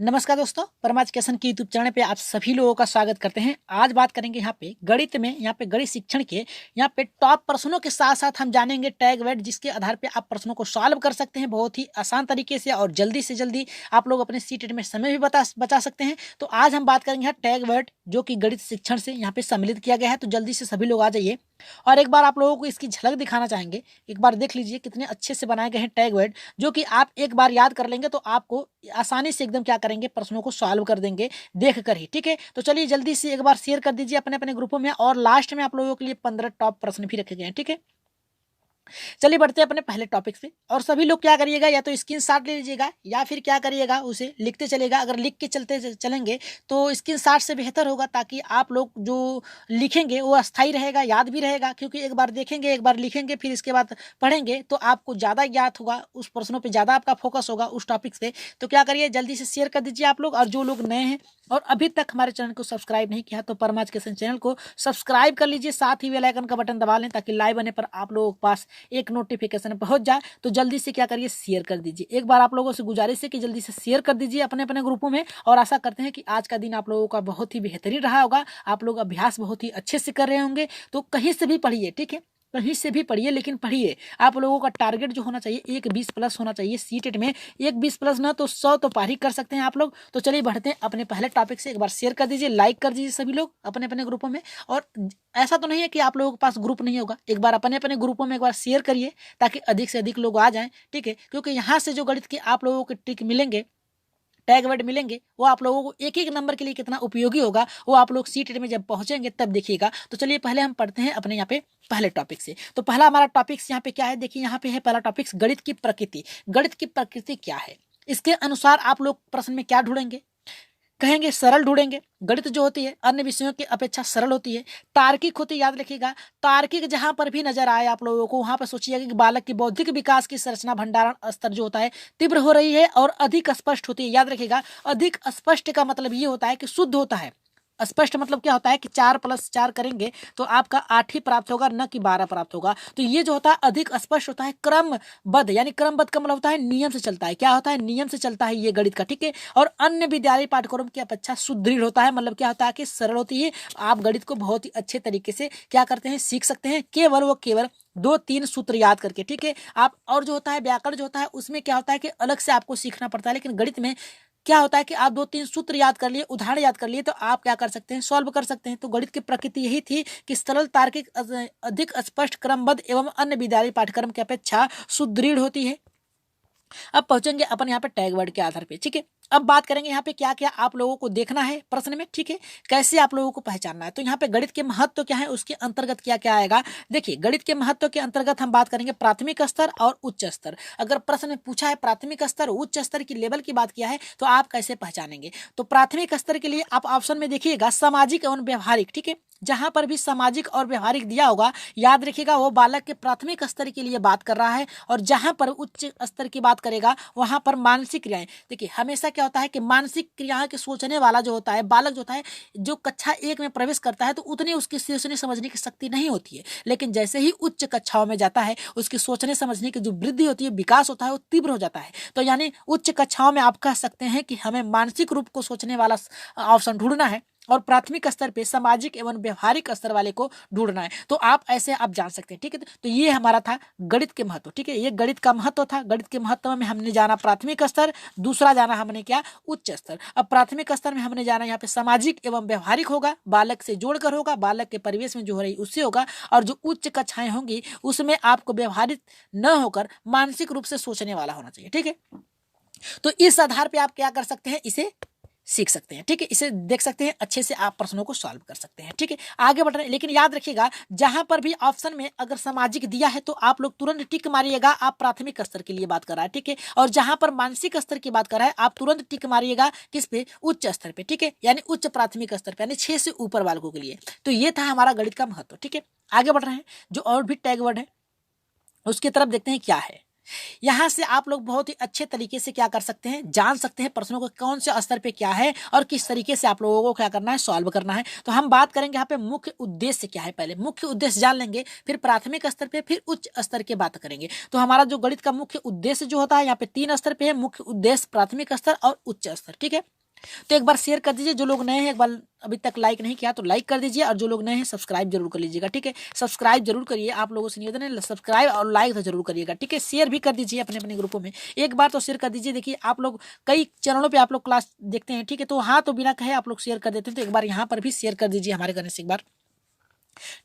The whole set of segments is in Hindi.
नमस्कार दोस्तों, परम एजुकेशन की यूट्यूब चैनल पे आप सभी लोगों का स्वागत करते हैं। आज बात करेंगे यहाँ पे गणित में, यहाँ पे गणित शिक्षण के यहाँ पे टॉप प्रश्नों के साथ साथ हम जानेंगे टैग वर्ड, जिसके आधार पे आप प्रश्नों को सॉल्व कर सकते हैं बहुत ही आसान तरीके से जल्दी से जल्दी आप लोग अपने सीटेट में समय भी बचा सकते हैं। तो आज हम बात करेंगे यहाँ टैग वर्ड, जो कि गणित शिक्षण से यहाँ पे सम्मिलित किया गया है। तो जल्दी से सभी लोग आ जाइए और एक बार आप लोगों को इसकी झलक दिखाना चाहेंगे। एक बार देख लीजिए कितने अच्छे से बनाए गए हैं टैग वर्ड, जो कि आप एक बार याद कर लेंगे तो आपको आसानी से एकदम क्या करेंगे, प्रश्नों को सॉल्व कर देंगे देख कर ही। ठीक है, तो चलिए जल्दी से एक बार शेयर कर दीजिए अपने अपने ग्रुपों में, और लास्ट में आप लोगों के लिए 15 टॉप प्रश्न भी रखे गए हैं। ठीक है, चलिए बढ़ते हैं अपने पहले टॉपिक पे। और सभी लोग क्या करिएगा, या तो स्क्रीनशॉट ले लीजिएगा या फिर क्या करिएगा, उसे लिखते चलेगा। अगर लिख के चलेंगे तो स्क्रीनशॉट से बेहतर होगा, ताकि आप लोग जो लिखेंगे वो अस्थायी रहेगा, याद भी रहेगा। क्योंकि एक बार देखेंगे, एक बार लिखेंगे, फिर इसके बाद पढ़ेंगे तो आपको ज़्यादा याद होगा, उस प्रश्नों पर ज़्यादा आपका फोकस होगा उस टॉपिक से। तो क्या करिए, जल्दी से शेयर कर दीजिए आप लोग। और जो लोग नए हैं और अभी तक हमारे चैनल को सब्सक्राइब नहीं किया तो परम एजुकेशन चैनल को सब्सक्राइब कर लीजिए, साथ ही बेल आइकन का बटन दबा लें, ताकि लाइव आने पर आप लोगों के पास एक नोटिफिकेशन पहुंच जाए। तो जल्दी से क्या करिए, शेयर कर दीजिए। एक बार आप लोगों से गुजारिश है कि जल्दी से शेयर कर दीजिए अपने अपने ग्रुपों में। और आशा करते हैं कि आज का दिन आप लोगों का बहुत ही बेहतरीन रहा होगा, आप लोग अभ्यास बहुत ही अच्छे से कर रहे होंगे। तो कहीं से भी पढ़िए, ठीक है, कहीं से भी पढ़िए, लेकिन पढ़िए। आप लोगों का टारगेट जो होना चाहिए 120+ होना चाहिए सीटेट में। 120+ ना तो 100 तो पार ही कर सकते हैं आप लोग। तो चलिए बढ़ते हैं अपने पहले टॉपिक से। एक बार शेयर कर दीजिए, लाइक कर दीजिए सभी लोग अपने अपने ग्रुपों में। और ऐसा तो नहीं है कि आप लोगों के पास ग्रुप नहीं होगा, एक बार अपने अपने ग्रुपों में एक बार शेयर करिए, ताकि अधिक से अधिक लोग आ जाएं। ठीक है, क्योंकि यहाँ से जो गणित के आप लोगों के ट्रिक मिलेंगे, टैग वर्ड मिलेंगे, वो आप लोगों को एक एक नंबर के लिए कितना उपयोगी होगा, वो आप लोग सीटेट में जब पहुंचेंगे तब देखिएगा। तो चलिए पहले हम पढ़ते हैं अपने यहाँ पे पहले टॉपिक से। तो पहला हमारा टॉपिक यहाँ पे क्या है, देखिए यहाँ पे है पहला टॉपिक, गणित की प्रकृति। गणित की प्रकृति क्या है, इसके अनुसार आप लोग प्रश्न में क्या ढूंढेंगे, कहेंगे सरल ढूंढेंगे। गणित जो होती है अन्य विषयों की अपेक्षा सरल होती है, तार्किक होती है। याद रखिएगा, तार्किक जहां पर भी नजर आए आप लोगों को, वहां पर सोचिएगा कि बालक की बौद्धिक विकास की संरचना भंडारण स्तर जो होता है तीव्र हो रही है और अधिक स्पष्ट होती है। याद रखिएगा, अधिक स्पष्ट का मतलब ये होता है कि शुद्ध होता है। स्पष्ट मतलब क्या होता है कि 4+4 करेंगे तो आपका 8 ही प्राप्त होगा, न कि 12 प्राप्त होगा। तो ये जो होता है अधिक स्पष्ट होता है, क्रमबद्ध, यानी क्रमबद्ध का मतलब होता है नियम से चलता है। क्या होता है, नियम से चलता है ये गणित का। ठीक है, और अन्य विद्यालय पाठ्यक्रम की अपेक्षा सुदृढ़ होता है, मतलब क्या होता है कि सरल होती है। आप गणित को बहुत ही अच्छे तरीके से क्या करते हैं, सीख सकते हैं, केवल 2-3 सूत्र याद करके। ठीक है, आप और जो होता है व्याकरण जो होता है, उसमें क्या होता है कि अलग से आपको सीखना पड़ता है। लेकिन गणित में क्या होता है कि आप 2-3 सूत्र याद कर लिए, उदाहरण याद कर लिए, तो आप क्या कर सकते हैं, सॉल्व कर सकते हैं। तो गणित की प्रकृति यही थी कि सरल, तार्किक, अधिक स्पष्ट, क्रमबद्ध एवं अन्य विद्यालय पाठ्यक्रम की अपेक्षा सुदृढ़ होती है। अब पहुंचेंगे अपन यहाँ पे टैग वर्ड के आधार पे। ठीक है, अब बात करेंगे यहाँ पे क्या क्या आप लोगों को देखना है प्रश्न में। ठीक है, कैसे आप लोगों को पहचानना है। तो यहाँ पे गणित के महत्व क्या है, उसके अंतर्गत क्या क्या आएगा। देखिए, गणित के महत्व के अंतर्गत हम बात करेंगे प्राथमिक स्तर और उच्च स्तर। अगर प्रश्न में पूछा है प्राथमिक स्तर, उच्च स्तर की लेवल की बात किया है, तो आप कैसे पहचानेंगे। तो प्राथमिक स्तर के लिए आप ऑप्शन में देखिएगा सामाजिक एवं व्यवहारिक। ठीक है, जहां पर भी सामाजिक और व्यवहारिक दिया होगा, याद रखिएगा वो बालक के प्राथमिक स्तर के लिए बात कर रहा है। और जहां पर उच्च स्तर की बात करेगा, वहां पर मानसिक क्रियाएं। देखिए, हमेशा क्या होता है कि मानसिक क्रियाएं के सोचने वाला जो होता है, बालक जो होता है, जो कक्षा 1 में प्रवेश करता है, तो उतनी उसकी सोचने समझने की शक्ति नहीं होती है। लेकिन जैसे ही उच्च कक्षाओं में जाता है, उसकी सोचने समझने की जो वृद्धि होती है, विकास होता है, वो तीव्र हो जाता है। तो यानी उच्च कक्षाओं में आप कह सकते हैं कि हमें मानसिक रूप को सोचने वाला ऑप्शन ढूंढना है, और प्राथमिक स्तर पे सामाजिक एवं व्यवहारिक स्तर वाले को ढूंढना है। तो आप ऐसे आप जान सकते हैं। ठीक है, तो ये हमारा था गणित के महत्व। ठीक है, ये गणित का महत्व था। गणित के महत्व में हमने जाना प्राथमिक स्तर, दूसरा जाना हमने क्या, उच्च स्तर। अब प्राथमिक स्तर में हमने जाना यहाँ पे सामाजिक एवं व्यवहारिक होगा, बालक से जोड़कर होगा, बालक के परिवेश में जो हो रही उससे होगा। और जो उच्च कक्षाएं होंगी उसमें आपको व्यवहारिक न होकर मानसिक रूप से सोचने वाला होना चाहिए। ठीक है, तो इस आधार पे आप क्या कर सकते हैं, इसे सीख सकते हैं। ठीक है, इसे देख सकते हैं, अच्छे से आप प्रश्नों को सॉल्व कर सकते हैं। ठीक है, आगे बढ़ रहे हैं। लेकिन याद रखिएगा, जहां पर भी ऑप्शन में अगर सामाजिक दिया है तो आप लोग तुरंत टिक मारिएगा, आप प्राथमिक स्तर के लिए बात कर रहा है। ठीक है, और जहां पर मानसिक स्तर की बात कर रहा है, आप तुरंत टिक मारिएगा किस पे, उच्च स्तर पे। ठीक है, यानी उच्च प्राथमिक स्तर पे, यानी 6 से ऊपर बालकों के लिए। तो ये था हमारा गणित का महत्व। ठीक है, आगे बढ़ रहे हैं। जो और भी टैग वर्ड है उसकी तरफ देखते हैं क्या है। यहाँ से आप लोग बहुत ही अच्छे तरीके से क्या कर सकते हैं, जान सकते हैं प्रश्नों को कौन से स्तर पे क्या है और किस तरीके से आप लोगों को क्या करना है, सॉल्व करना है। तो हम बात करेंगे यहाँ पे मुख्य उद्देश्य क्या है, पहले मुख्य उद्देश्य जान लेंगे, फिर प्राथमिक स्तर पे, फिर उच्च स्तर की बात करेंगे। तो हमारा जो गणित का मुख्य उद्देश्य जो होता है यहाँ पे 3 स्तर पे है, मुख्य उद्देश्य, प्राथमिक स्तर और उच्च स्तर। ठीक है, तो एक बार शेयर कर दीजिए, जो लोग नए हैं एक बार अभी तक लाइक नहीं किया तो लाइक कर दीजिए, और जो लोग नए हैं सब्सक्राइब जरूर कर लीजिएगा। ठीक है, सब्सक्राइब जरूर करिए, आप लोगों से निवेदन है सब्सक्राइब और लाइक तो जरूर करिएगा। ठीक है, शेयर भी कर दीजिए अपने अपने ग्रुपों में, एक बार तो शेयर कर दीजिए। देखिए आप लोग कई चैनलों पे आप लोग क्लास देखते हैं, ठीक है, तो हाँ तो बिना कहे आप लोग शेयर कर देते हैं, तो एक बार यहाँ पर भी शेयर कर दीजिए हमारे करने से एक बार।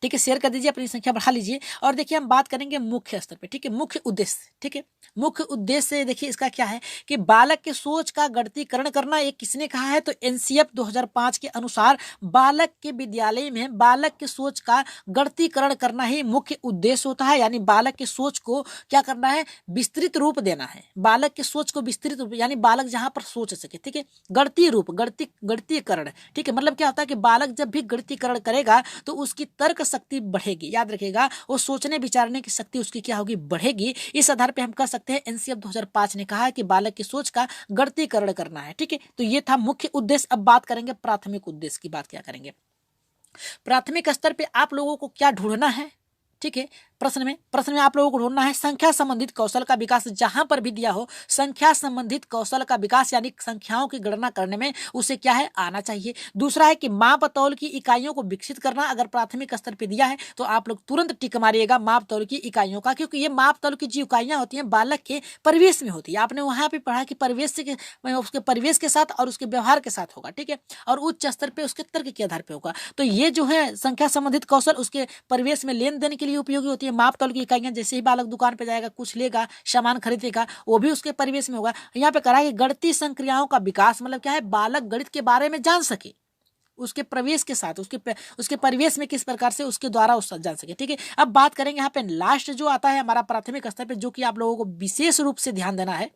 ठीक है, शेयर कर दीजिए, अपनी संख्या बढ़ा लीजिए। और देखिए हम बात करेंगे मुख्य स्तर पे। ठीक है, मुख्य उद्देश्य। ठीक है, मुख्य उद्देश्य देखिए इसका क्या है कि बालक के सोच का गणितीकरण करना। ये किसने कहा है, तो एनसीएफ 2005 के अनुसार बालक के विद्यालय में बालक के सोच का गणितीकरण करना ही मुख्य उद्देश्य होता है। यानी बालक के सोच को क्या करना है, विस्तृत रूप देना है। बालक के सोच को विस्तृत रूप, यानी बालक जहां पर सोच सके। ठीक है, गणितीय रूप, गणितीकरण। ठीक है, मतलब क्या होता है कि बालक जब भी गणितीकरण करेगा तो उसकी तर्क शक्ति बढ़ेगी। याद रखिएगा, वो सोचने विचारने की शक्ति उसकी क्या होगी, बढ़ेगी। इस आधार पे हम कह सकते हैं एनसीएफ 2005 ने कहा है कि बालक की सोच का गणितीकरण करना है। ठीक है, तो ये था मुख्य उद्देश्य। अब बात करेंगे प्राथमिक उद्देश्य की, बात क्या करेंगे। प्राथमिक स्तर पे आप लोगों को क्या ढूंढना है, ठीक है, प्रश्न में आप लोगों को ढूंढना है संख्या संबंधित कौशल का विकास। जहां पर भी दिया हो संख्या संबंधित कौशल का विकास, यानी संख्याओं की गणना करने में उसे क्या है, आना चाहिए। दूसरा है कि माप तौल की इकाइयों को विकसित करना। अगर प्राथमिक स्तर पे दिया है तो आप लोग तुरंत टिक मारिएगा माप तौल की इकाइयों का, क्योंकि ये माप तौल की जो इकाइयां होती हैं बालक के परिवेश में होती है। आपने वहां पे पढ़ा कि परिवेश से उसके परिवेश के साथ और उसके व्यवहार के साथ होगा। ठीक है, और उच्च स्तर पे उसके तर्क के आधार पर होगा। तो ये जो है संख्या संबंधित कौशल उसके परिवेश में लेन देन के लिए उपयोगी होती है। माप तौल की इकाइयां, जैसे ही बालक दुकान पे जाएगा, कुछ लेगा, सामान खरीदेगा, वो भी उसके परिवेश में होगा। यहाँ पे कहा है कि गणितीय संक्रियाओं का विकास, मतलब क्या है, बालक गणित के बारे में जान सके उसके प्रवेश के साथ, उसके परिवेश में किस प्रकार से उसके द्वारा उस जान सके। ठीक है, अब बात करेंगे यहाँ पे लास्ट जो आता है हमारा प्राथमिक स्तर पे, जो कि आप लोगों को विशेष रूप से ध्यान देना है।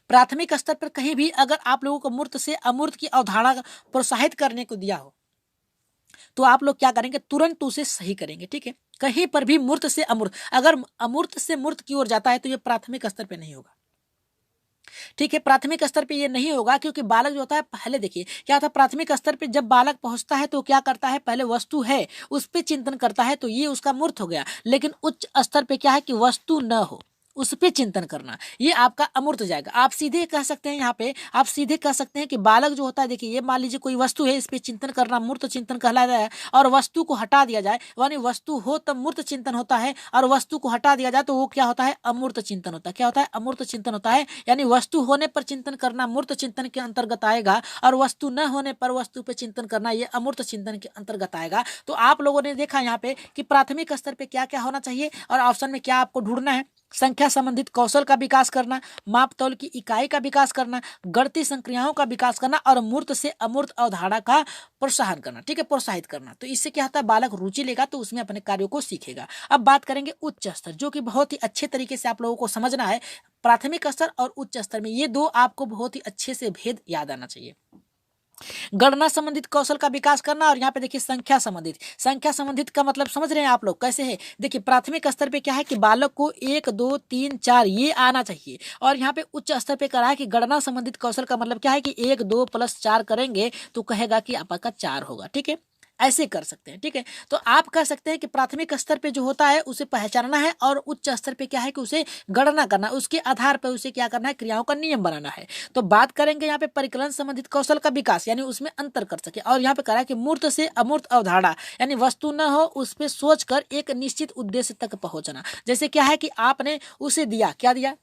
प्राथमिक स्तर पर कहीं भी अगर आप लोगों को मूर्त से अमूर्त की अवधारणा प्रोत्साहित करने को दिया हो तो आप लोग क्या करेंगे, तुरंत उसे सही करेंगे। ठीक है, कहीं पर भी मूर्त से अमूर्त, अगर अमूर्त से मूर्त की ओर जाता है तो ये प्राथमिक स्तर पे नहीं होगा। ठीक है, प्राथमिक स्तर पे ये नहीं होगा, क्योंकि बालक जो होता है, पहले देखिए क्या था, प्राथमिक स्तर पे जब बालक पहुंचता है तो क्या करता है, पहले वस्तु है उस पर चिंतन करता है, तो ये उसका मूर्त हो गया। लेकिन उच्च स्तर पे क्या है कि वस्तु न हो, उस पर चिंतन करना, ये आपका अमूर्त जाएगा। आप सीधे कह सकते हैं, यहाँ पे आप सीधे कह सकते हैं कि बालक जो होता है, देखिए ये मान लीजिए कोई वस्तु है, इस पे चिंतन करना मूर्त चिंतन कहलाता है, और वस्तु को हटा दिया जाए, यानी वस्तु हो तब मूर्त चिंतन होता है, और वस्तु को हटा दिया जाए तो वो क्या होता है, अमूर्त चिंतन होता है। क्या होता है, अमूर्त चिंतन होता है। यानी वस्तु होने पर चिंतन करना मूर्त चिंतन के अंतर्गत आएगा, और वस्तु न होने पर वस्तु पे चिंतन करना ये अमूर्त चिंतन के अंतर्गत आएगा। तो आप लोगों ने देखा यहाँ पे कि प्राथमिक स्तर पे क्या क्या होना चाहिए, और ऑप्शन में क्या आपको ढूंढना है, संख्या संबंधित कौशल का विकास करना, माप तौल की इकाई का विकास करना, गणितीय संक्रियाओं का विकास करना, और मूर्त से अमूर्त अवधारणा का प्रोत्साहन करना। ठीक है, प्रोत्साहित करना। तो इससे क्या होता है, बालक रुचि लेगा तो उसमें अपने कार्यों को सीखेगा। अब बात करेंगे उच्च स्तर, जो कि बहुत ही अच्छे तरीके से आप लोगों को समझना है। प्राथमिक स्तर और उच्च स्तर में ये दो आपको बहुत ही अच्छे से भेद याद आना चाहिए। गणना संबंधित कौशल का विकास करना, और यहाँ पे देखिए संख्या संबंधित का मतलब समझ रहे हैं आप लोग कैसे है। देखिए प्राथमिक स्तर पे क्या है कि बालक को 1 2 3 4 ये आना चाहिए, और यहाँ पे उच्च स्तर पे करा है कि गणना संबंधित कौशल का मतलब क्या है कि 1 2 + 4 करेंगे तो कहेगा कि आपका 4 होगा। ठीक है, ऐसे कर सकते हैं। ठीक है, तो आप कह सकते हैं कि प्राथमिक स्तर पे जो होता है उसे पहचानना है, और उच्च स्तर पे क्या है कि उसे गणना करना, उसके आधार पर उसे क्या करना है, क्रियाओं का नियम बनाना है। तो बात करेंगे यहाँ पे परिकलन संबंधित कौशल का विकास, यानी उसमें अंतर कर सके। और यहाँ पे कहा है कि मूर्त से अमूर्त अवधारणा, यानी वस्तु न हो उस पर सोच कर एक निश्चित उद्देश्य तक पहुंचना। जैसे क्या है कि आपने उसे दिया, क्या दिया,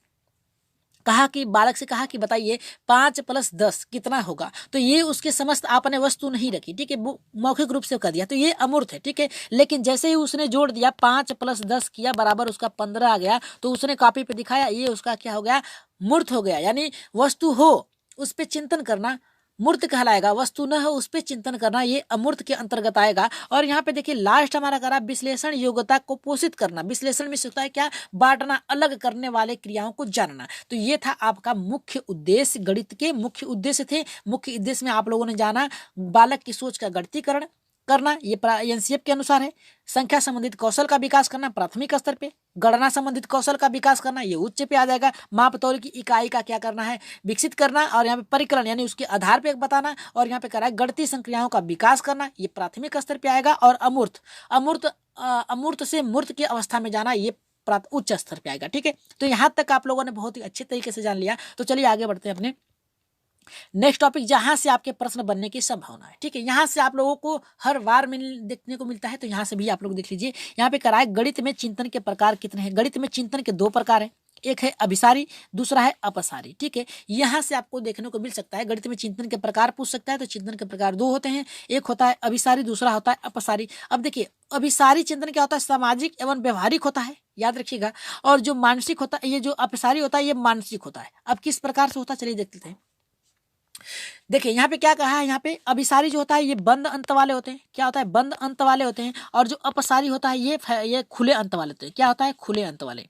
कहा कि बालक से कहा कि बताइए 5 + 10 कितना होगा, तो ये उसके समस्त आपने वस्तु नहीं रखी। ठीक है, मौखिक रूप से कर दिया, तो ये अमूर्त है। ठीक है, लेकिन जैसे ही उसने जोड़ दिया 5 + 10 किया बराबर उसका 15 आ गया, तो उसने कॉपी पे दिखाया, ये उसका क्या हो गया, मूर्त हो गया। यानी वस्तु हो उस पर चिंतन करना मूर्त कहलाएगा, वस्तु न हो उस पर चिंतन करना ये अमूर्त के अंतर्गत आएगा। और यहाँ पे देखिए लास्ट हमारा करा विश्लेषण योग्यता को पोषित करना। विश्लेषण में होता है क्या, बांटना, अलग करने वाले क्रियाओं को जानना। तो ये था आपका मुख्य उद्देश्य, गणित के मुख्य उद्देश्य थे। मुख्य उद्देश्य में आप लोगों ने जाना बालक की सोच का गणितीकरण, करना, ये एनसीएफ के अनुसार है। संख्या संबंधित कौशल का विकास करना प्राथमिक स्तर पे। गणना संबंधित कौशल का विकास करना ये उच्च पे आ जाएगा। मापतौल की इकाई का क्या करना है, विकसित करना, और यहाँ पे परिकलन यानी उसके आधार पे बताना, और यहाँ पे कह रहा है गणितीय संक्रियाओं का विकास करना, ये प्राथमिक स्तर पे आएगा। और अमूर्त से मूर्त की अवस्था में जाना, ये उच्च स्तर पे आएगा। ठीक है, तो यहाँ तक आप लोगों ने बहुत ही अच्छे तरीके से जान लिया। तो चलिए आगे बढ़ते हैं अपने नेक्स्ट टॉपिक, जहां से आपके प्रश्न बनने की संभावना है। ठीक है, यहाँ से आप लोगों को हर बार देखने को मिलता है, तो यहाँ से भी आप लोग देख लीजिए। यहाँ पे कराए गणित में चिंतन के प्रकार कितने हैं। गणित में चिंतन के 2 प्रकार हैं, एक है अभिसारी, दूसरा है अपसारी। ठीक है, यहाँ से आपको देखने को मिल सकता है। गणित में चिंतन के प्रकार पूछ सकता है, तो चिंतन के प्रकार 2 होते हैं, एक होता है अभिसारी, दूसरा होता है अपसारी। अब देखिए, अभिसारी चिंतन क्या होता है, सामाजिक एवं व्यवहारिक होता है, याद रखिएगा। और जो मानसिक होता है, ये जो अपसारी होता है, ये मानसिक होता है। अब किस प्रकार से होता है, चलिए देख लेते हैं। देखिए यहाँ पे क्या कहा है, यहाँ पे अभिसारी जो होता है ये बंद अंत वाले होते हैं। क्या होता है, बंद अंत वाले होते हैं। और जो अपसारी होता है ये खुले अंत वाले होते हैं। क्या होता है, खुले अंत वाले,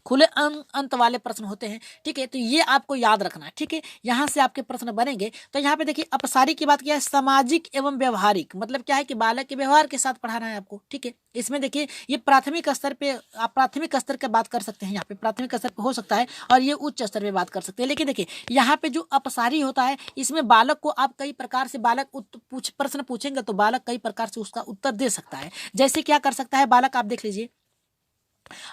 खुले अंत वाले प्रश्न होते हैं। ठीक है, तो ये आपको याद रखना है। ठीक है, यहाँ से आपके प्रश्न बनेंगे। तो यहाँ पे देखिए, अपसारी की बात किया है, सामाजिक एवं व्यवहारिक, मतलब क्या है कि बालक के व्यवहार के साथ पढ़ाना है आपको। ठीक है, इसमें देखिए ये प्राथमिक स्तर पे, आप प्राथमिक स्तर की बात कर सकते हैं। यहाँ पे प्राथमिक स्तर पे हो सकता है, और ये उच्च स्तर पे बात कर सकते हैं। लेकिन देखिए यहाँ पे जो अपसारी होता है, इसमें बालक को आप कई प्रकार से प्रश्न पूछेंगे, तो बालक कई प्रकार से उसका उत्तर दे सकता है। जैसे क्या कर सकता है बालक, आप देख लीजिए।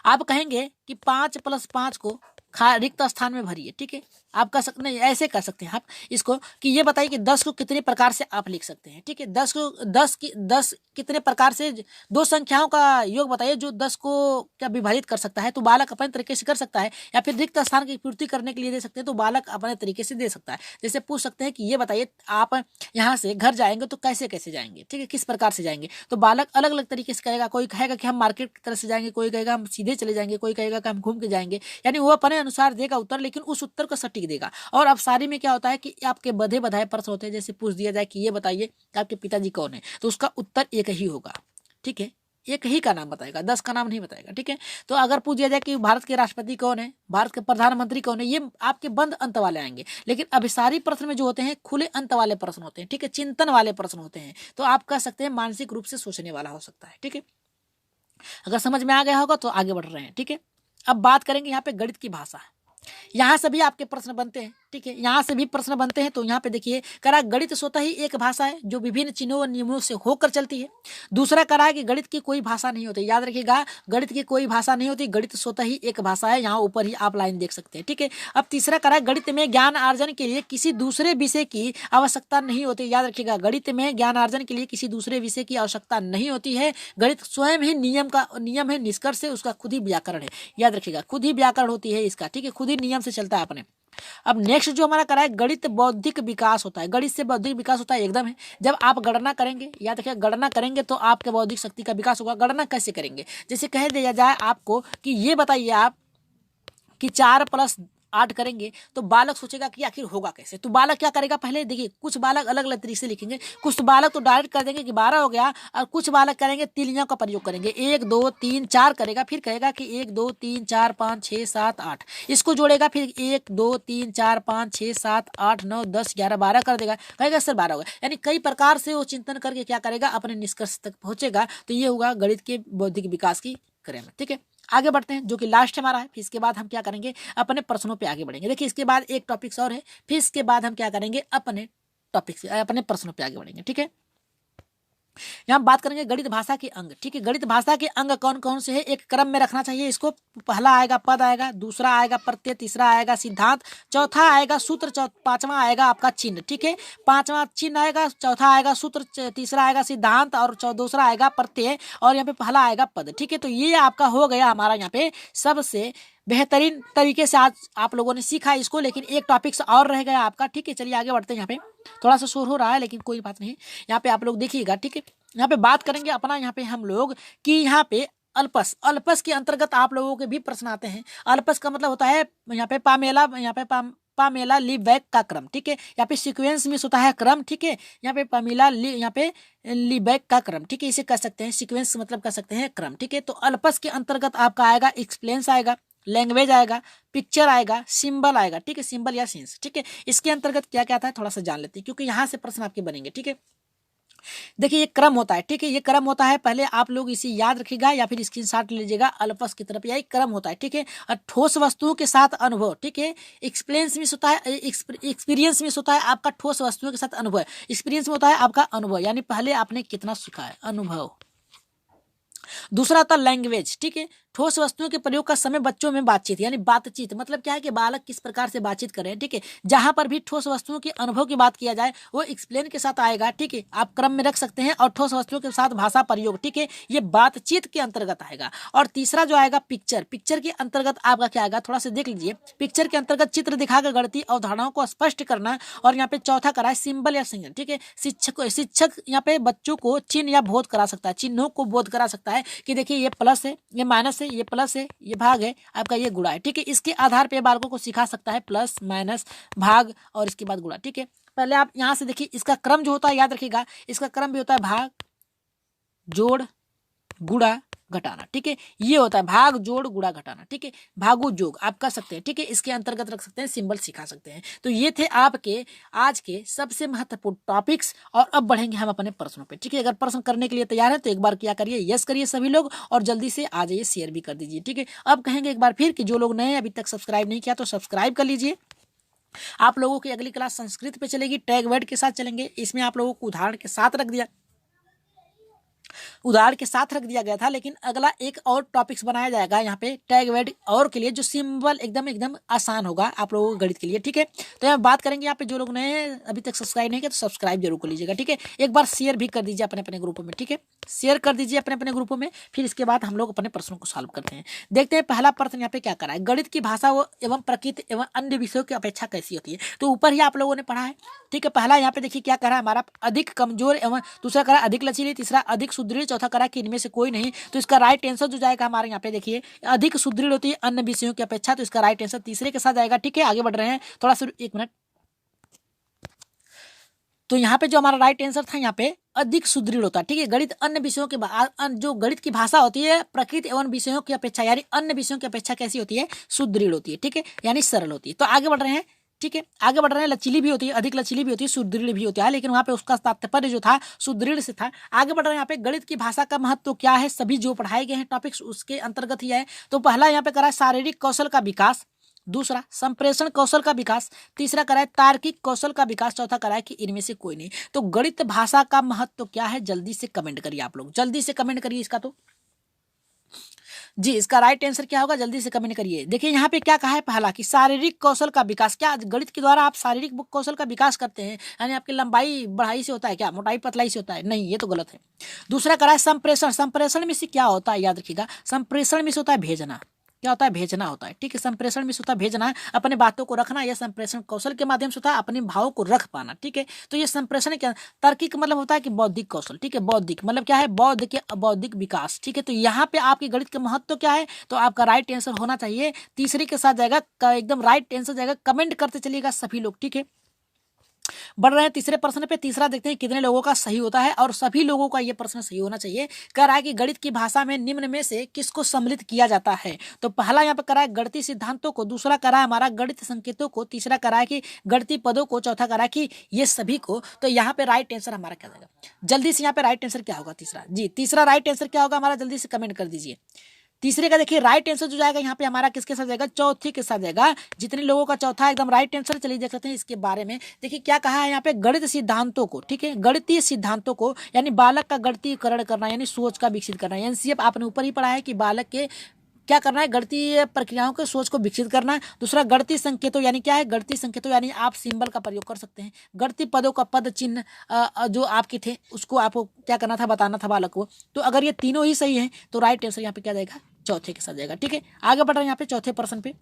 आप कहेंगे कि 5 + 5 को रिक्त स्थान में भरिए। ठीक है, आप कर सकते नहीं, ऐसे कर सकते हैं आप इसको कि ये बताइए कि 10 को कितने प्रकार से आप लिख सकते हैं। ठीक है, 10 कितने प्रकार से, 2 संख्याओं का योग बताइए जो 10 को क्या विभाजित कर सकता है। तो बालक अपने तरीके से कर सकता है, या फिर रिक्त स्थान की पूर्ति करने के लिए दे सकते हैं, तो बालक अपने तरीके से दे सकता है। जैसे पूछ सकते हैं कि ये बताइए आप यहाँ से घर जाएंगे तो कैसे कैसे जाएंगे। ठीक है, किस प्रकार से जाएंगे, तो बालक अलग अलग तरीके से कहेगा। कोई कहेगा कि हम मार्केट की तरफ से जाएंगे, कोई कहेगा हम सीधे चले जाएंगे, कोई कहेगा कि हम घूम के जाएंगे। यानी वो अपने अनुसार देगा उत्तर, लेकिन उस उत्तर को सटीक देगा। और अपसारी में क्या होता है कि आपके बधे बधाए प्रश्न होते हैं। जैसे पूछ दिया जाए कि ये बताइए कि आपके पिताजी कौन है, तो उसका उत्तर एक ही होगा। ठीक है, एक ही का नाम बताएगा, 10 का नाम नहीं बताएगा। ठीक है, तो अगर पूछ दिया जाए कि भारत के राष्ट्रपति कौन है, भारत के प्रधानमंत्री कौन है, ये आपके बंद अंत वाले आएंगे। लेकिन अभिसारी प्रश्न में जो होते हैं खुले अंत वाले प्रश्न होते हैं। ठीक है, चिंतन वाले प्रश्न होते हैं, तो आप कह सकते हैं मानसिक रूप से सोचने वाला हो सकता है। ठीक है, अगर समझ में आ गया होगा तो आगे बढ़ रहे हैं। ठीक है, अब बात करेंगे यहाँ पे गणित की भाषा। यहाँ से भी आपके प्रश्न बनते हैं। ठीक है, यहाँ से भी प्रश्न बनते हैं। तो यहाँ पे देखिए करा, गणित स्वतः ही एक भाषा है जो विभिन्न चिन्हों और नियमों से होकर चलती है। दूसरा करा है कि गणित की कोई भाषा नहीं होती। याद रखिएगा, गणित की कोई भाषा नहीं होती, गणित स्वतः ही एक भाषा है। यहाँ ऊपर ही आप लाइन देख सकते हैं। ठीक है, अब तीसरा करा है, गणित में ज्ञान अर्जन के लिए किसी दूसरे विषय की आवश्यकता नहीं होती। याद रखिएगा, गणित में ज्ञान अर्जन के लिए किसी दूसरे विषय की आवश्यकता नहीं होती है। गणित स्वयं ही नियम है, निष्कर्ष है, उसका खुद ही व्याकरण है। याद रखिएगा, खुद ही व्याकरण होती है इसका। ठीक है, खुद ही नियम से चलता है अपने। अब नेक्स्ट जो हमारा करा है, गणित बौद्धिक विकास होता है। गणित से बौद्धिक विकास होता है, एकदम है। जब आप गणना करेंगे, याद रखिए गणना करेंगे तो आपके बौद्धिक शक्ति का विकास होगा। गणना कैसे करेंगे, जैसे कह दिया जाए आपको कि ये बताइए आप कि 4 + 8 करेंगे, तो बालक सोचेगा कि आखिर होगा कैसे। तो बालक क्या करेगा, पहले देखिए कुछ बालक अलग अलग तरीके से लिखेंगे। कुछ बालक तो डायरेक्ट कर देंगे कि 12 हो गया, और कुछ बालक करेंगे तिलियों का प्रयोग करेंगे, 1 2 3 4 करेगा, फिर कहेगा कि 1 2 3 4 5 6 7 8, इसको जोड़ेगा, फिर 1 2 3 4 5 6 7 8 9 10 11 12 कर देगा, कहेगा सर 12 होगा। यानी कई प्रकार से वो चिंतन करके क्या करेगा, अपने निष्कर्ष तक पहुंचेगा। तो ये होगा गणित के बौद्धिक विकास की क्रिया में। ठीक है, आगे बढ़ते हैं, जो कि लास्ट हमारा है। फिर इसके बाद हम क्या करेंगे, अपने प्रश्नों पे आगे बढ़ेंगे। देखिए इसके बाद एक टॉपिक्स और है, फिर इसके बाद हम क्या करेंगे, अपने अपने प्रश्नों पे आगे बढ़ेंगे। ठीक है, यहाँ बात करेंगे गणित भाषा के अंग। ठीक है, गणित भाषा के अंग कौन कौन से है, एक क्रम में रखना चाहिए इसको। पहला आएगा पद आएगा, दूसरा आएगा प्रत्यय, तीसरा आएगा सिद्धांत, चौथा आएगा सूत्र, पांचवा आएगा आपका चिन्ह। ठीक है, पांचवा चिन्ह आएगा, चौथा आएगा सूत्र, तीसरा आएगा सिद्धांत, और दूसरा आएगा प्रत्यय, और यहाँ पे पहला आएगा पद। ठीक है, तो ये आपका हो गया हमारा यहाँ पे सबसे बेहतरीन तरीके से आज आप लोगों ने सीखा इसको। लेकिन एक टॉपिक्स और रह गया आपका। ठीक है, चलिए आगे बढ़ते हैं। यहाँ पे थोड़ा सा शोर हो रहा है, लेकिन कोई बात नहीं, यहाँ पे आप लोग देखिएगा। ठीक है, यहाँ पे बात करेंगे अपना, यहाँ पे हम लोग कि यहाँ पे अल्पस के अंतर्गत आप लोगों के भी प्रश्न आते हैं। अल्पस का मतलब होता है यहाँ पे पामेला लीबैक का क्रम। ठीक है, यहाँ पे सीक्वेंस में होता है क्रम। ठीक है, यहाँ पे यहाँ पे लीबैक का क्रम। ठीक है, इसे कह सकते हैं सीक्वेंस, मतलब कह सकते हैं क्रम। ठीक है, तो अल्पस के अंतर्गत आपका आएगा एक्सप्लेंस आएगा, लैंग्वेज आएगा, पिक्चर आएगा, सिंबल आएगा। ठीक है, सिंबल या सेंस। ठीक है, इसके अंतर्गत क्या क्या आता है थोड़ा सा जान लेते हैं, क्योंकि यहाँ से प्रश्न आपके बनेंगे। ठीक है, देखिए ये क्रम होता है, ठीक है, ये क्रम होता है, पहले आप लोग इसे याद रखिएगा या फिर स्क्रीनशॉट लीजिएगा अल्पस की तरफ, यही क्रम होता है, ठीक है। और ठोस वस्तुओं के साथ अनुभव, ठीक है, एक्सपीरियंस में होता है, एक्सपीरियंस में होता है आपका ठोस वस्तुओं के साथ अनुभव, एक्सपीरियंस में होता है आपका अनुभव, यानी पहले आपने कितना सीखा है, अनुभव। दूसरा होता है लैंग्वेज, ठीक है, ठोस वस्तुओं के प्रयोग का समय बच्चों में बातचीत, यानी बातचीत मतलब क्या है कि बालक किस प्रकार से बातचीत कर रहे हैं, ठीक है। जहां पर भी ठोस वस्तुओं के अनुभव की बात किया जाए वो एक्सप्लेन के साथ आएगा, ठीक है, आप क्रम में रख सकते हैं। और ठोस वस्तुओं के साथ भाषा प्रयोग, ठीक है, ये बातचीत के अंतर्गत आएगा। और तीसरा जो आएगा पिक्चर, पिक्चर के अंतर्गत आपका क्या आएगा, थोड़ा सा देख लीजिए, पिक्चर के अंतर्गत चित्र दिखाकर गणितीय अवधारणाओं को स्पष्ट करना। और यहाँ पे चौथा करा है सिंबल या सिंगल, ठीक है, शिक्षक यहाँ पे बच्चों को चिन्ह या बोध करा सकता है, चिन्हों को बोध करा सकता है कि देखिए ये प्लस है, ये माइनस है, ये प्लस है, ये भाग है, आपका ये गुणा है, ठीक है। इसके आधार पे बालकों को सिखा सकता है प्लस माइनस भाग और इसके बाद गुणा, ठीक है। पहले आप यहां से देखिए इसका क्रम जो होता है याद रखिएगा, इसका क्रम भी होता है भाग जोड़ गुणा घटाना, ठीक है, ये होता है भाग जोड़ गुणा घटाना, ठीक है, भागो जोग आप कर सकते हैं, ठीक है, इसके अंतर्गत रख सकते हैं, सिंबल सिखा सकते हैं। तो ये थे आपके आज के सबसे महत्वपूर्ण टॉपिक्स। और अब बढ़ेंगे हम अपने प्रश्नों पे, ठीक है। अगर प्रश्न करने के लिए तैयार है तो एक बार क्या करिए, यस करिए सभी लोग, और जल्दी से आ जाइए, शेयर भी कर दीजिए, ठीक है। अब कहेंगे एक बार फिर कि जो लोग नए अभी तक सब्सक्राइब नहीं किया तो सब्सक्राइब कर लीजिए। आप लोगों की अगली क्लास संस्कृत पे चलेगी, टैग वर्ड के साथ चलेंगे, इसमें आप लोगों को उदाहरण के साथ रख दिया गया था, लेकिन अगला एक और टॉपिक्स बनाया जाएगा यहाँ पे टैग वर्ड और के लिए, जो सिंबल एकदम आसान होगा आप लोगों को गणित के लिए, ठीक है। तो यहाँ बात करेंगे यहाँ पे जो लोग नए अभी तक सब्सक्राइब नहीं किया तो सब्सक्राइब जरूर कर लीजिएगा, ठीक है। एक बार शेयर भी कर दीजिए अपने अपने ग्रुपों में, ठीक है, शेयर कर दीजिए अपने अपने ग्रुपों में। फिर इसके बाद हम लोग अपने प्रश्नों को सॉल्व करते हैं। देखते हैं पहला प्रश्न यहाँ पे क्या करा है, गणित की भाषा एवं प्रकृति एवं अन्य विषयों की अपेक्षा कैसी होती है। तो ऊपर ही आप लोगों ने पढ़ा है, ठीक है। पहला यहाँ पे देखिए क्या करा है हमारा, अधिक कमजोर एवं, दूसरा करा अधिक लचीली, तीसरा अधिक सुदृढ़, चौथा करा कि इनमें से कोई नहीं। तो इसका राइट आंसर जो जाएगा हमारे यहाँ पे देखिए, अधिक सुदृढ़ होती है अन्य विषयों की अपेक्षा, तो इसका राइट आंसर तीसरे के साथ जाएगा, ठीक है। आगे बढ़ रहे हैं थोड़ा सा, एक मिनट। तो यहाँ पे जो हमारा राइट आंसर था यहाँ पे अधिक सुदृढ़ होता है, ठीक है। गणित अन्य विषयों के जो गणित की भाषा होती है प्रकृति एवं विषयों की अपेक्षा, यानी अन्य विषयों की अपेक्षा कैसी होती है, सुदृढ़ होती है, ठीक है, यानी सरल होती है। तो आगे बढ़ रहे हैं, ठीक है, आगे बढ़ रहे हैं। लचीली भी होती है, अधिक लचीली भी होती है, सुदृढ़ भी होती है, लेकिन वहां पे उसका तात्पर्य जो था सुदृढ़ से था। आगे बढ़ रहे हैं यहाँ पे, गणित की भाषा का महत्व क्या है, सभी जो पढ़ाए गए हैं टॉपिक्स उसके अंतर्गत ही है। तो पहला यहाँ पे करा है शारीरिक कौशल का विकास, दूसरा संप्रेषण कौशल का विकास, तीसरा करा है तार्किक कौशल का विकास, चौथा करा है कि इनमें से कोई नहीं। तो गणित भाषा का महत्व क्या है, जल्दी से कमेंट करिए आप लोग, जल्दी से कमेंट करिए इसका। तो जी इसका राइट आंसर क्या होगा, जल्दी से कमेंट करिए। देखिए यहाँ पे क्या कहा है, पहला कि शारीरिक कौशल का विकास, क्या गणित के द्वारा आप शारीरिक कौशल का विकास करते हैं, यानी आपकी लंबाई बढ़ाई से होता है क्या, मोटाई पतलाई से होता है, नहीं, ये तो गलत है। दूसरा करा है संप्रेषण, संप्रेषण में से क्या होता है याद रखिएगा, संप्रेषण में से होता है भेजना, क्या होता है, भेजना होता है, ठीक है। संप्रेषण में से होता है भेजना, अपने बातों को रखना, यह संप्रेषण कौशल के माध्यम से होता है अपने भावों को रख पाना, ठीक है। तो ये संप्रेषण क्या, तार्किक मतलब होता है कि बौद्धिक कौशल, ठीक है, बौद्धिक मतलब क्या है, बौद्धिक विकास, ठीक है। तो यहाँ पे आपके गणित का महत्व क्या है, तो आपका राइट आंसर होना चाहिए तीसरे के साथ जाएगा, एकदम राइट आंसर जाएगा, कमेंट करते चलिएगा सभी लोग, ठीक है। बढ़ रहे हैं तीसरे प्रश्न पे, तीसरा देखते हैं कितने लोगों का सही होता है, और सभी लोगों का ये प्रश्न सही होना चाहिए। कह रहा है कि गणित की भाषा में निम्न में से किसको सम्मिलित किया जाता है। तो पहला यहाँ पे करा है गणितीय सिद्धांतों को, दूसरा करा है हमारा गणित संकेतों को, तीसरा करा है कि गणितीय पदों को, चौथा करा है कि ये सभी को। तो यहाँ पे राइट आंसर हमारा क्या जाएगा, जल्दी से यहाँ पे राइट आंसर क्या होगा, तीसरा, जी तीसरा राइट आंसर क्या होगा हमारा, जल्दी से कमेंट कर दीजिए। तीसरे का देखिए राइट आंसर जो जाएगा यहाँ पे हमारा किसके साथ जाएगा, चौथे के साथ जाएगा। जितने लोगों का चौथा एकदम राइट आंसर, चलिए देख लेते हैं इसके बारे में। देखिए क्या कहा है यहाँ पे, गणित सिद्धांतों को, ठीक है, गणितीय सिद्धांतों को, यानी बालक का गणितीयकरण करना, यानी सोच का विकसित करना। एनसीएफ आपने ऊपर ही पढ़ा है कि बालक के क्या करना है, गणितीय प्रक्रियाओं के सोच को विकसित करना। दूसरा गणितीय संकेतों, यानी क्या है, गणितीय संकेतों यानी आप सिंबल का प्रयोग कर सकते हैं। गणितीय पदों का पद चिन्ह जो आपके थे उसको आपको क्या करना था, बताना था बालक को। तो अगर ये तीनों ही सही हैं तो राइट आंसर यहाँ पे क्या जाएगा, चौथे के साथ जाएगा, ठीक है। आगे बढ़ रहे हैं यहाँ पे चौथे प्रश्न पे,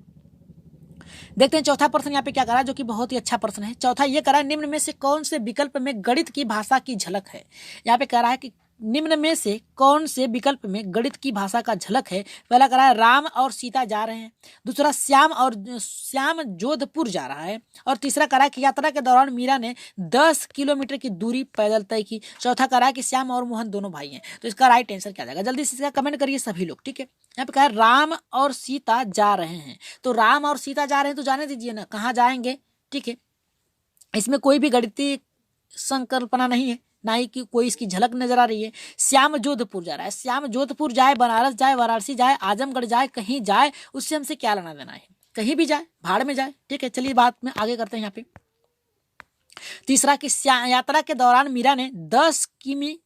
देखते हैं चौथा प्रश्न यहाँ पे क्या करा, जो कि बहुत ही अच्छा प्रश्न है। चौथा ये करा, निम्न में से कौन से विकल्प में गणित की भाषा की झलक है। यहाँ पे कह रहा है कि निम्न में से कौन से विकल्प में गणित की भाषा का झलक है। पहला कह रहा है राम और सीता जा रहे हैं, दूसरा श्याम जोधपुर जा रहा है, और तीसरा कह रहा है कि यात्रा के दौरान मीरा ने 10 किलोमीटर की दूरी पैदल तय की, चौथा कह रहा है कि श्याम और मोहन दोनों भाई हैं। तो इसका राइट आंसर क्या जाएगा, जल्दी से इसका कमेंट करिए सभी लोग, ठीक है। यहाँ पे कहा है राम और सीता जा रहे हैं, तो राम और सीता जा रहे हैं तो जाने दीजिए ना, कहाँ जाएंगे, ठीक है। इसमें कोई भी गणितीय संकल्पना नहीं है, ना ही कि कोई इसकी झलक नजर आ रही है। श्याम जोधपुर जा रहा है, श्याम जोधपुर जाए, बनारस जाए, वाराणसी जाए, आजमगढ़ जाए, कहीं जाए, उससे हमसे क्या लेना देना है, कहीं भी जाए, भाड़ में जाए, ठीक है। चलिए बात में आगे करते हैं यहाँ पे। तीसरा कि यात्रा के दौरान मीरा ने 10 किमी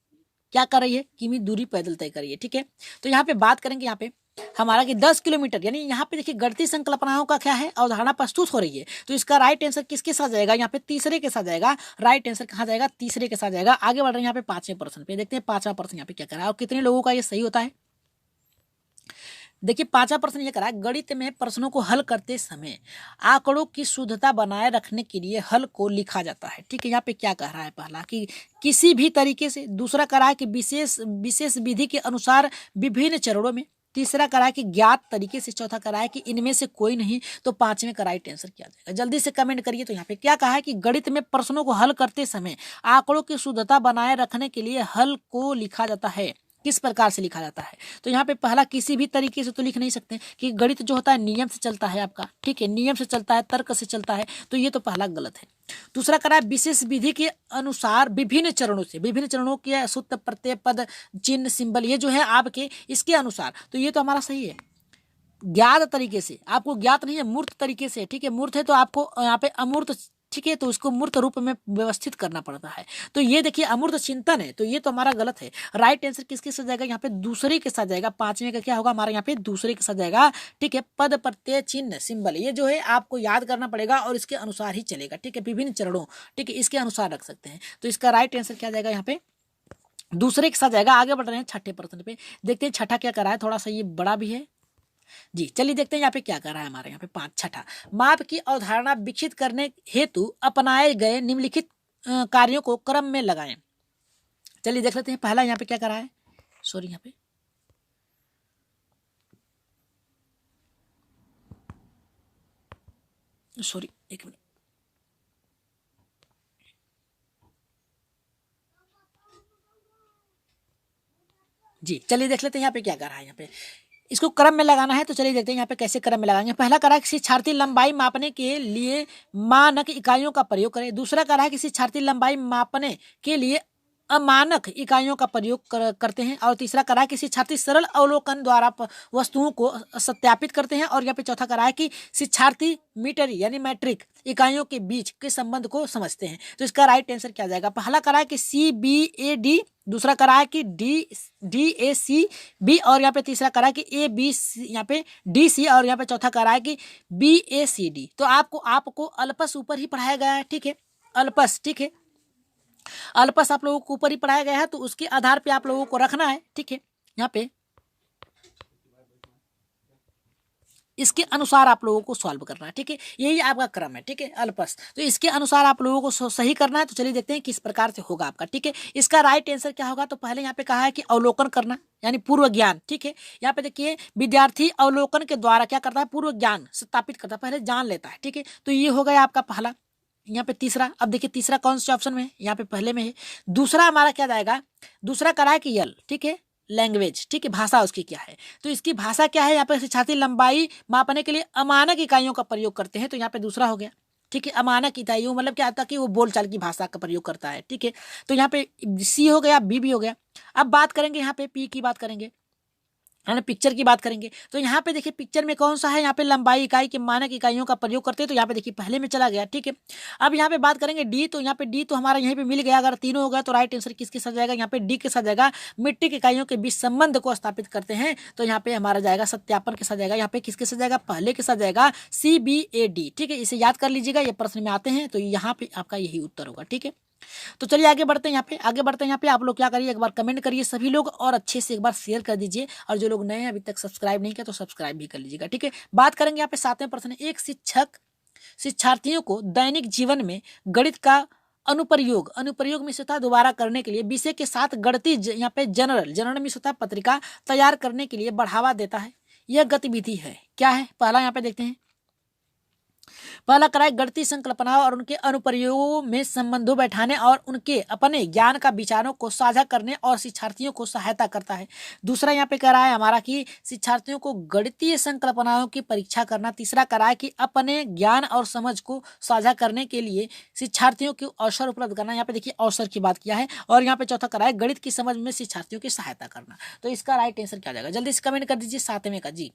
क्या कर रही है, किमी दूरी पैदल तय करी है, ठीक है। तो यहाँ पे बात करेंगे यहाँ पे हमारा कि 10 किलोमीटर, यानी यहाँ पे देखिए गणितीय संकल्पनाओं का क्या है, अवधारणा प्रस्तुत हो रही है। तो इसका राइट आंसर किसके साथ जाएगा, यहाँ पे तीसरे के साथ जाएगा। राइट आंसर कहाँ जाएगा, तीसरे के साथ जाएगा। आगे बढ़ रहे हैं यहाँ पे 5वें प्रश्न पे, देखते हैं 5वां प्रश्न यहाँ पे क्या करा है और कितने लोगों का ये सही होता है। देखिए 5वां प्रश्न ये करा, गणित में प्रश्नों को हल करते समय आंकड़ों की शुद्धता बनाए रखने के लिए हल को लिखा जाता है, ठीक है। यहाँ पे क्या कह रहा है, पहला कि किसी भी तरीके से, दूसरा कह रहा है कि विशेष विधि के अनुसार विभिन्न चरणों में, तीसरा करा है कि ज्ञात तरीके से, चौथा करा है कि इनमें से कोई नहीं, तो 5वें का राइट आंसर किया जाएगा। जल्दी से कमेंट करिए। तो यहाँ पे क्या कहा है कि गणित में प्रश्नों को हल करते समय आंकड़ों की शुद्धता बनाए रखने के लिए हल को लिखा जाता है। किस प्रकार से लिखा जाता है, तो यहाँ पे पहला किसी भी तरीके से तो लिख नहीं सकते कि गणित जो होता है नियम से चलता है आपका, ठीक है, नियम से चलता है, तर्क से चलता है, तो ये तो पहला गलत है। दूसरा करा विशेष विधि के अनुसार विभिन्न चरणों से, विभिन्न चरणों के सूत्र, प्रत्यय, पद, चिन्ह, सिंबल, ये जो है आपके इसके अनुसार, तो ये तो हमारा सही है। ज्ञात तरीके से, आपको ज्ञात नहीं है, मूर्त तरीके से, ठीक है, मूर्त है तो आपको यहाँ पे अमूर्त, ठीक है, तो उसको मूर्त रूप में व्यवस्थित करना पड़ता है। तो ये देखिए अमूर्त चिंतन है, तो ये तो हमारा गलत है। राइट आंसर किसके साथ जाएगा, यहाँ पे दूसरे के साथ जाएगा। 5वें का क्या होगा हमारा, यहाँ पे दूसरे के साथ जाएगा, ठीक है। पद, प्रत्यय, चिन्ह, सिंबल, ये जो है आपको याद करना पड़ेगा और इसके अनुसार ही चलेगा, ठीक है, विभिन्न चरणों, ठीक है, इसके अनुसार रख सकते हैं। तो इसका राइट आंसर क्या जाएगा, यहाँ पे दूसरे के साथ जाएगा। आगे बढ़ रहे हैं 6ठे प्रश्न पे, देखते हैं छठा क्या करा है, थोड़ा सा ये बड़ा भी है जी। चलिए देखते हैं यहाँ पे क्या कर रहा है हमारे यहाँ पे 6ठा, माप की अवधारणा विकसित करने हेतु अपनाए गए निम्नलिखित कार्यों को क्रम में लगाएं। चलिए देख लेते हैं। पहला यहाँ पे क्या कर रहा है, सॉरी यहाँ पे सॉरी एक मिनट जी। चलिए देख लेते हैं यहाँ पे क्या कर रहा है, यहाँ पे इसको क्रम में लगाना है। तो चलिए देखते हैं यहाँ पे कैसे क्रम में लगाएंगे। पहला करा कि शिक्षार्थी लंबाई मापने के लिए मानक इकाइयों का प्रयोग करें। दूसरा करा है कि शिक्षार्थी लंबाई मापने के लिए अमानक इकाइयों का प्रयोग करते हैं। और तीसरा करा है कि शिक्षार्थी सरल अवलोकन द्वारा वस्तुओं को सत्यापित करते हैं। और यहाँ पे चौथा करा है कि शिक्षार्थी मीटर यानी मैट्रिक इकाइयों के बीच के संबंध को समझते हैं। तो इसका राइट आंसर क्या जाएगा, पहला करा है कि CBAD, दूसरा करा है कि DACB, और यहाँ पे तीसरा करा है कि ABC, यहाँ पे DC, और यहाँ पे चौथा करा है कि BACD। तो आपको अल्पस ऊपर ही पढ़ाया गया है, ठीक है, अल्पस, ठीक है, अल्पस आप लोगों को ऊपर ही पढ़ाया गया है, तो उसके आधार पे आप लोगों को रखना है, ठीक है। यहाँ पे इसके अनुसार आप लोगों को सॉल्व करना है, ठीक है, यही आपका क्रम है, ठीक है, अल्पस। तो इसके अनुसार आप लोगों को सही करना है। तो चलिए देखते हैं किस प्रकार से होगा आपका, ठीक है। इसका राइट आंसर क्या होगा, तो पहले यहाँ पे कहा है कि अवलोकन करना यानी पूर्व ज्ञान, ठीक है। यहाँ पे देखिए विद्यार्थी अवलोकन के द्वारा क्या करता है, पूर्व ज्ञान स्थापित करता है, पहले जान लेता है, ठीक है। तो ये हो गया आपका पहला। यहाँ पे तीसरा, अब देखिए तीसरा कौन से ऑप्शन में है, यहाँ पे पहले में है। दूसरा हमारा क्या जाएगा, दूसरा करा है कि यल, ठीक है, लैंग्वेज, ठीक है, भाषा उसकी क्या है। तो इसकी भाषा क्या है, यहाँ पे शिक्षार्थी लंबाई मापने के लिए अमानक इकाइयों का प्रयोग करते हैं। तो यहाँ पे दूसरा हो गया, ठीक है, अमानक इकाइयों मतलब क्या होता है कि वो बोलचाल की भाषा का प्रयोग करता है, ठीक है। तो यहाँ पे C हो गया, B भी हो गया। अब बात करेंगे यहाँ पे P की बात करेंगे, है ना, पिक्चर की बात करेंगे। तो यहाँ पे देखिए पिक्चर में कौन सा है, यहाँ पे लंबाई इकाई के मानक इकाइयों का प्रयोग करते हैं। तो यहाँ पे देखिए पहले में चला गया, ठीक है। अब यहाँ पे बात करेंगे D, तो यहाँ पे D तो हमारा यहीं पे मिल गया। अगर तीनों हो गया तो राइट आंसर किसके साथ जाएगा, यहाँ पे D के साथ जाएगा। मीट्रिक इकाइयों के बीच संबंध को स्थापित करते हैं, तो यहाँ पे हमारा जाएगा सत्यापन के साथ जाएगा। यहाँ पे किसके साथ जाएगा, पहले के साथ जाएगा, CBAD, ठीक है। इसे याद कर लीजिएगा, ये प्रश्न में आते हैं, तो यहाँ पे आपका यही उत्तर होगा, ठीक है। तो चलिए आगे बढ़ते हैं। यहाँ पे आप लोग क्या करिए, एक बार कमेंट करिए सभी लोग, और अच्छे से एक बार शेयर कर दीजिए। और जो लोग नए हैं अभी तक सब्सक्राइब नहीं किया तो सब्सक्राइब भी कर लीजिएगा, ठीक है। बात करेंगे यहाँ पे 7वें प्रश्न, एक शिक्षक शिक्षार्थियों को दैनिक जीवन में गणित का अनुप्रयोग में स्वतः दोबारा करने के लिए विषय के साथ गणितीय यहाँ पे जनरल में स्वतः पत्रिका तैयार करने के लिए बढ़ावा देता है। यह गतिविधि है क्या है, पहला यहाँ पे देखते हैं। पहला करा है गणितीय संकल्पनाओं और उनके अनुप्रयोगों में संबंधों बैठाने और उनके अपने ज्ञान का विचारों को साझा करने और शिक्षार्थियों को सहायता करता है। दूसरा यहाँ पे करा है हमारा कि शिक्षार्थियों को गणितीय संकल्पनाओं की परीक्षा करना। तीसरा करा है कि अपने ज्ञान और समझ को साझा करने के लिए शिक्षार्थियों को अवसर उपलब्ध करना। यहाँ पे देखिए अवसर की बात किया है। और यहाँ पे चौथा करा है गणित की समझ में शिक्षार्थियों की सहायता करना। तो इसका राइट आंसर क्या जाएगा, जल्दी से कमेंट कर दीजिए सातवें का जी।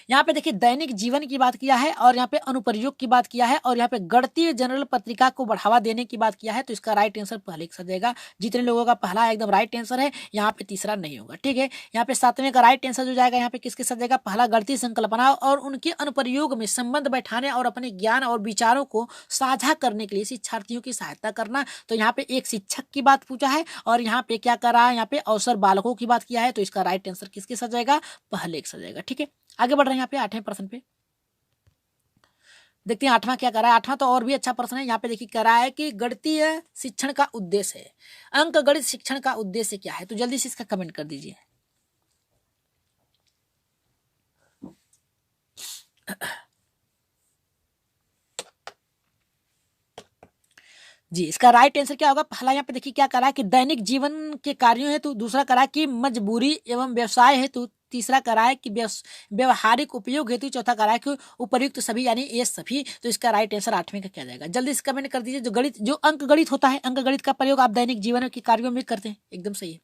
यहाँ पे देखिए दैनिक जीवन की बात किया है और यहाँ पे अनुप्रयोग की बात किया है और यहाँ पे गणितीय जनरल पत्रिका को बढ़ावा देने की बात किया है। तो इसका राइट आंसर पहले का जाएगा। जितने लोगों का पहला एकदम राइट आंसर है, यहाँ पे तीसरा नहीं होगा, ठीक है। यहाँ पे सातवें का राइट आंसर जो जाएगा यहाँ पे किसके साथ जाएगा, पहला गणितीय संकल्पना और उनके अनुप्रयोग में संबंध बैठाने और अपने ज्ञान और विचारों को साझा करने के लिए शिक्षार्थियों की सहायता करना। तो यहाँ पे एक शिक्षक की बात पूछा है और यहाँ पे क्या कर रहा है, यहाँ पे अवसर बालकों की बात किया है। तो इसका राइट आंसर किसके साथ जाएगा, पहले के साथ जाएगा, ठीक है। आगे बढ़ रहे हैं यहाँ पे आठवें प्रश्न पे, देखते हैं आठवां क्या कर रहा है। आठवां तो और भी अच्छा प्रश्न है। यहाँ पे देखिए कह रहा है कि गणितीय शिक्षण का उद्देश्य है, अंक गणित शिक्षण का उद्देश्य क्या है। तो जल्दी से इसका कमेंट कर दीजिए। जी, इसका राइट आंसर क्या होगा, पहला यहाँ पे देखिए क्या करा है कि दैनिक जीवन के कार्यों हेतु, दूसरा करा है कि मजबूरी एवं व्यवसाय हेतु, तीसरा करा है कि व्यवहारिक उपयोग हेतु, चौथा करा है कि उपयुक्त सभी यानी ये सभी। तो इसका राइट आंसर आठवें का क्या जाएगा, जल्दी से कमेंट कर दीजिए। जो अंक गणित होता है, अंक गणित का प्रयोग आप दैनिक जीवन के कार्यों में करते हैं, एकदम सही है।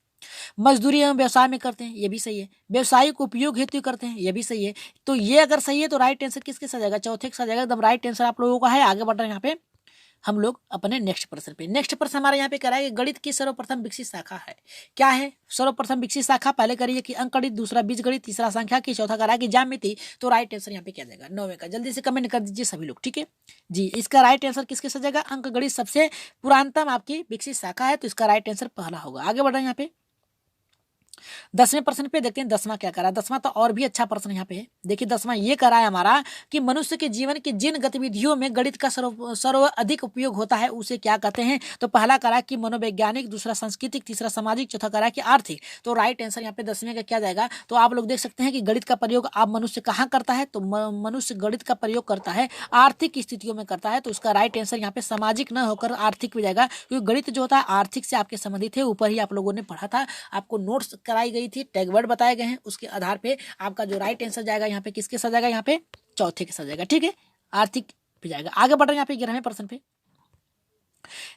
मजदूरी एवं व्यवसाय में करते हैं, ये भी सही है। व्यवसायिक उपयोग हेतु करते हैं, ये भी सही है। तो ये अगर सही है तो राइट आंसर किसके साथ जाएगा, चौथे के साथ जाएगा। एकदम राइट आंसर आप लोगों का है। आगे बढ़ रहे हैं यहाँ पे हम लोग अपने नेक्स्ट प्रश्न पे। नेक्स्ट प्रश्न हमारे यहाँ पे करा है गणित की सर्वप्रथम विकसित शाखा है, क्या है सर्वप्रथम विकसित शाखा। पहले करिए कि अंक गणित, दूसरा बीज गणित, तीसरा संख्या की, चौथा करा है कि ज्यामिति। तो राइट आंसर यहाँ पे क्या जाएगा, नौवें का। जल्दी से कमेंट कर दीजिए सभी लोग, ठीक है जी। इसका राइट आंसर किसके साथ जाएगा, अंक गणित सबसे पुरानतम आपकी विकसित शाखा है। तो इसका राइट आंसर पहला होगा। आगे बढ़ रहे हैं यहाँ पे 10वें प्रश्न पे, देखते हैं 10वां क्या करा है। 10वां तो और भी अच्छा प्रश्न यहाँ पे है। देखिए 10वां ये करा है हमारा कि मनुष्य के जीवन की जिन गतिविधियों में गणित का सर्व अधिक उपयोग होता है उसे क्या कहते हैं। तो पहला करा कि मनोवैज्ञानिक, दूसरा सांस्कृतिक, तीसरा सामाजिक, चौथा करा कि आर्थिक। तो राइट आंसर यहाँ पे 10वें का क्या जाएगा। तो आप लोग देख सकते हैं कि गणित का प्रयोग आप मनुष्य कहाँ करता है, तो मनुष्य गणित का प्रयोग करता है आर्थिक स्थितियों में करता है। तो उसका राइट आंसर यहाँ पे सामाजिक न होकर आर्थिक में जाएगा, क्योंकि गणित जो होता है आर्थिक से आपके संबंधित है। ऊपर ही आप लोगों ने पढ़ा था, आपको नोट्स कराई गई थी, टैग वर्ड बताए गए हैं, उसके आधार पे आपका जो राइट आंसर जाएगा यहाँ पे किसके साथ जाएगा, यहाँ पे चौथे के साथ जाएगा, ठीक है, आर्थिक पे जाएगा। आगे बढ़ रहे हैं यहाँ पे 11वें प्रश्न पे।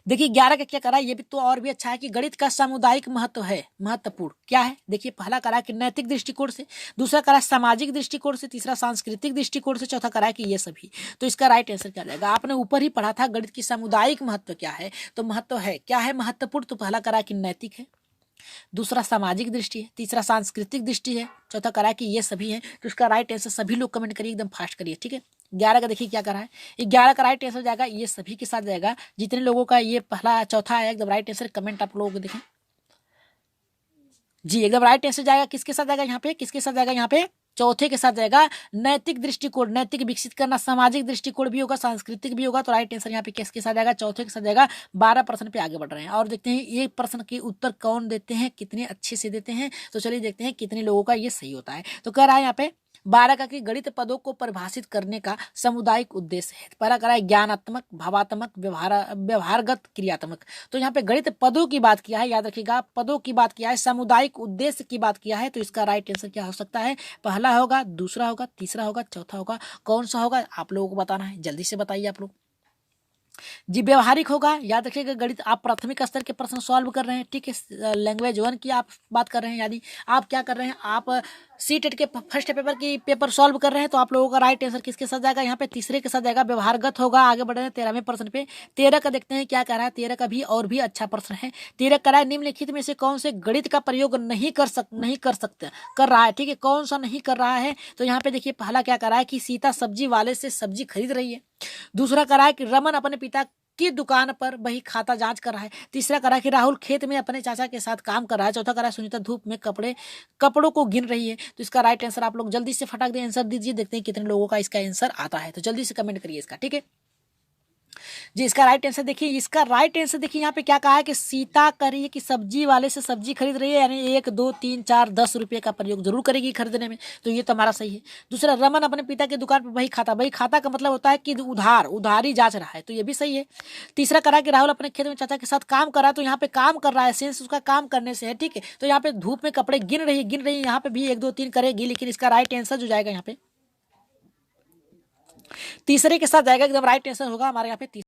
देखिए 11 का क्या करा, ये भी तो और भी अच्छा है कि गणित का सामुदायिक महत्व है, महत्वपूर्ण क्या है। देखिए पहला करा कि नैतिक दृष्टिकोण से, दूसरा करा सामाजिक दृष्टिकोण से, तीसरा सांस्कृतिक दृष्टिकोण से, चौथा करा कि ये सभी। तो इसका राइट आंसर क्या जाएगा। आपने ऊपर ही पढ़ा था गणित की सामुदायिक महत्व क्या है, तो महत्व है क्या है महत्वपूर्ण। तो पहला करा कि नैतिक है, दूसरा सामाजिक दृष्टि है, तीसरा सांस्कृतिक दृष्टि है, चौथा करा कि ये सभी हैं। तो इसका राइट आंसर सभी लोग कमेंट करिए, एकदम फास्ट करिए, ठीक है। 11 का देखिए क्या करा है, 11 का राइट आंसर जाएगा ये सभी के साथ जाएगा। जितने लोगों का ये पहला चौथा है एकदम राइट आंसर, कमेंट आप लोगों को देखें जी, एकदम राइट आंसर जाएगा। किसके साथ जाएगा यहाँ पे, किसके साथ जाएगा यहाँ पे, चौथे के साथ जाएगा। नैतिक दृष्टिकोण, नैतिक विकसित करना, सामाजिक दृष्टिकोण भी होगा, सांस्कृतिक भी होगा। तो राइट आंसर यहाँ पे किसके साथ जाएगा, चौथे के साथ जाएगा। 12 प्रश्न पे आगे बढ़ रहे हैं और देखते हैं ये प्रश्न के उत्तर कौन देते हैं, कितने अच्छे से देते हैं। तो चलिए देखते हैं कितने लोगों का ये सही होता है। तो कह रहा है यहाँ पे 12 का कि गणित पदों को परिभाषित करने का सामुदायिक उद्देश्य है। पहला करा है ज्ञानात्मक, भावात्मक, व्यवहारगत, क्रियात्मक। तो यहाँ पे गणित पदों की बात किया है, याद रखिएगा, पदों की बात किया है, सामुदायिक उद्देश्य की बात किया है। तो इसका राइट आंसर क्या हो सकता है, पहला होगा, दूसरा होगा, तीसरा होगा, चौथा होगा, कौन सा होगा आप लोगों को बताना है, जल्दी से बताइए आप लोग जी। व्यवहारिक होगा, याद रखिएगा गणित आप प्राथमिक स्तर के प्रश्न सॉल्व कर रहे हैं, ठीक है। लैंग्वेज 1 की आप बात कर रहे हैं, यानी आप क्या कर रहे हैं, आप सीटेट के फर्स्ट पेपर की पेपर सॉल्व कर रहे हैं। तो आप लोगों का राइट आंसर किसके साथ जाएगा, यहाँ पे तीसरे के साथ जाएगा, व्यवहारगत होगा। आगे बढ़ रहे हैं 13वें प्रश्न पे। 13 का देखते हैं क्या कह रहा है। 13 का भी और भी अच्छा प्रश्न है। 13 कह रहा है निम्नलिखित में से कौन से गणित का प्रयोग नहीं कर सकते कर रहा है, ठीक है, कौन सा नहीं कर रहा है। तो यहाँ पे देखिए पहला क्या कर रहा है कि सीता सब्जी वाले से सब्जी खरीद रही है। दूसरा कह रहा है कि रमन अपने पिता की दुकान पर वही खाता जांच कर रहा है। तीसरा करा कि राहुल खेत में अपने चाचा के साथ काम कर रहा है। चौथा करा सुनीता धूप में कपड़ों को गिन रही है। तो इसका राइट आंसर आप लोग जल्दी से फटाक दे आंसर दीजिए, देखते हैं कितने लोगों का इसका आंसर आता है। तो जल्दी से कमेंट करिए इसका, ठीक है। जी इसका राइट आंसर देखिए, इसका राइट आंसर देखिए यहाँ पे क्या कहा है कि सीता करिए कि सब्जी वाले से सब्जी खरीद रही है, यानी 1 2 3 4 10 रुपये का प्रयोग जरूर करेगी खरीदने में, तो ये तो हमारा सही है। दूसरा, रमन अपने पिता की दुकान पर बही खाता का मतलब होता है कि उधारी जांच रहा है, तो ये भी सही है। तीसरा करा कि राहुल अपने खेत में चाचा के साथ काम कर रहा है, तो यहाँ पे काम कर रहा है, सेंस उसका काम करने से है, ठीक है। तो यहाँ पे धूप में कपड़े गिन रही यहाँ पे भी 1 2 3 करेगी, लेकिन इसका राइट आंसर जो जाएगा यहाँ पे तीसरे के साथ जाएगा, एकदम राइट आंसर होगा हमारे यहाँ पे।